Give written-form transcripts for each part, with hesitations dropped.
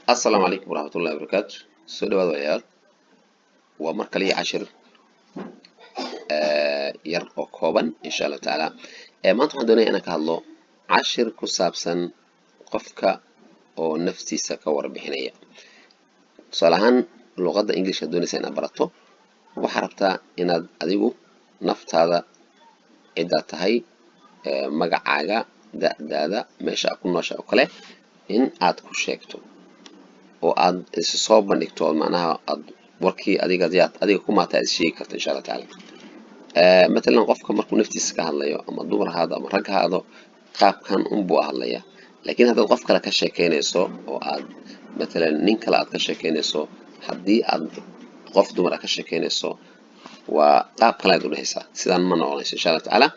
السلام عليكم ورحمة الله وبركاته. سو dhawaad walaalayaal waa mar kale iyo cashir yar oo kooban insha Allah taala maanta waxaan doonayaa inaan ka hadlo cashir ku saabsan qofka oo naftiisa ka warbixinaya. tusaale ahaan luqadda Englishka doonaysa inaad barato waxaad rabtaa inaad adigu naftaada cidda tahay magacaaga da'daada meesha aad ku nooshahay oo kale in aad ku sheegto oo aad is soo bandhigto macnaha aad warkii adiga ku maataa is sheegi karto insha Allah taala مثلا qofka markuu naftiisa ka hadlayo ama dumar ahaado ama rag ahaado qaabkan buu hadlaya laakiin haddaad qof kale ka sheekeynayso oo aad مثلا nin kale aad ka sheekeynayso haddii aad qof dumar ka sheekeynayso waa qaab kale aad u dhahaysaa sidaan ma noqonayso insha Allah taala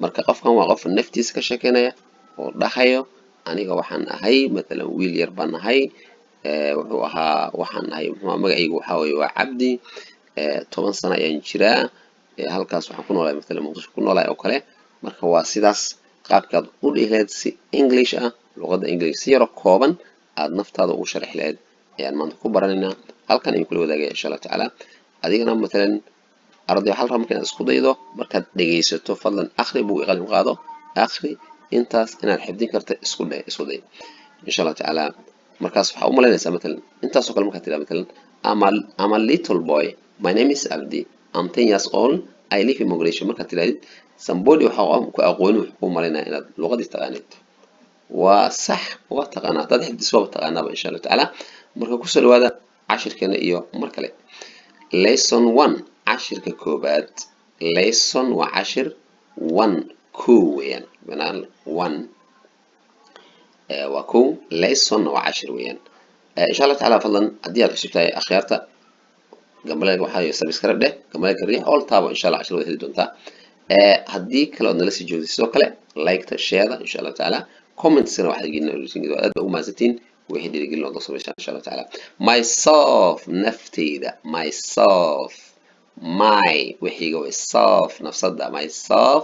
marka qofkan waa qof naftiisa ka sheekeynaya oo dhahayo aniga waxaan ahay مثلا wiil yar baan ahay wuxuu ahaa waxaan ahay magacaygu waxa weeye waa Cabdi 10 sano ayaan jiraa halkaas waxaan ku noolahay مثلا muqdisho ku noolahay oo kale marka waa sidaas qaabkaad u dhihileed si English ah luqadda English si yar kooban aad naftaada ugu sharxi lahayd ayaan maanta ku baranaynaa halkan ayaan kula wadaagaya insha Allah taala adigana مثلا arday hal ram kan isku daydo markaad dhageysato fadlan akhri buu qalin qaado akhri intaas inaad xifdin karto isku day insha Allah taala markaas waxa u malaynaysaa مثلا intaas oo kale markaad tiraahdo مثلا I'm a little boy my name is Abdi I'm 10 years old I live in Mogadishu markaad tiraahdo somebody waxa ku aqooni u malaynaa inaad luqadii taqaanid waa sax waa taqaanaa dad xifdisoo taqaanaba insha Allah taala marka ku soo dhawaada cashirkeena iyo mar kale lesson 1 cashirka koobaad lesson waa cashir 1 koo weeyaan banaan 1 وكو lesson وعشر ويان إن شاء الله تعالى فضلا أدي الحسبتاي أخيارتا قبل وحاجة سبسكرايب ده قبل الريح أول طابع إن شاء الله 10 وحدة دونتا هديك لو نلسي جودي سوكله لايك تشير إن شاء الله تعالى كومنت سنة واحد يجينا يقولون أدب ومازتين واحد يجينا لو تصور إن شاء الله تعالى myself نفتي ده myself my وحي جوا self نفس ده myself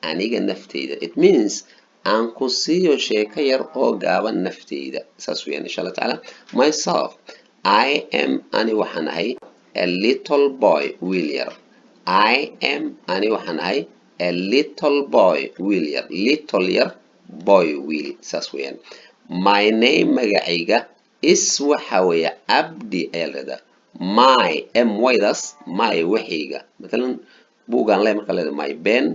أنيجا نفتي ده it means aan ku siiyo sheeko yar oo gaaban nafteyda saas weeyaan insha Allah taala myself I am ani waxaan ahay a little boy wiil yar I am ani waxaan ahay a little boy wiil yar little yar boy wiil saas weeyaan my name magacayga is waxa weeye Abdi ayaa la my my das my waxayga مثلا buugaan leh marka leedahay my pen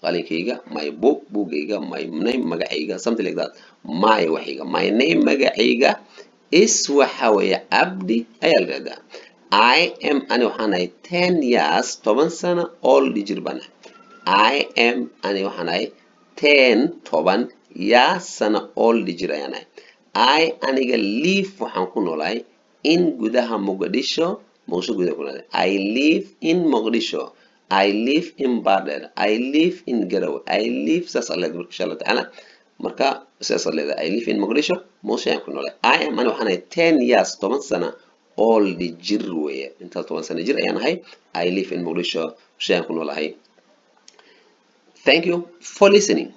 qalinkayga my book buugayga my name magacayga something like that my waxiga my name magacayga is waxa weeye Abdi ayaa la yiraahdaa I am ani waxaan ahay 10 years 10 sano old jir bana I am ani waxaan ahay 10 years sano old jir ayaan ahay I aniga live waxaan ku noolahay in gudaha Mogadisho gudaha ku noolahay I live in Mogadisho I live in Badr. I live in Garawa. I live sasalad inshallah ta'ala. Marka sasalad I live in Mogadishu. Moosha ku noolay. I am ana waxaan 10 years 10 sano old jir weeye. Inta 10 sano jir ayaan ahay. I live in Mogadishu. Moosha ku noolahay. Thank you for listening.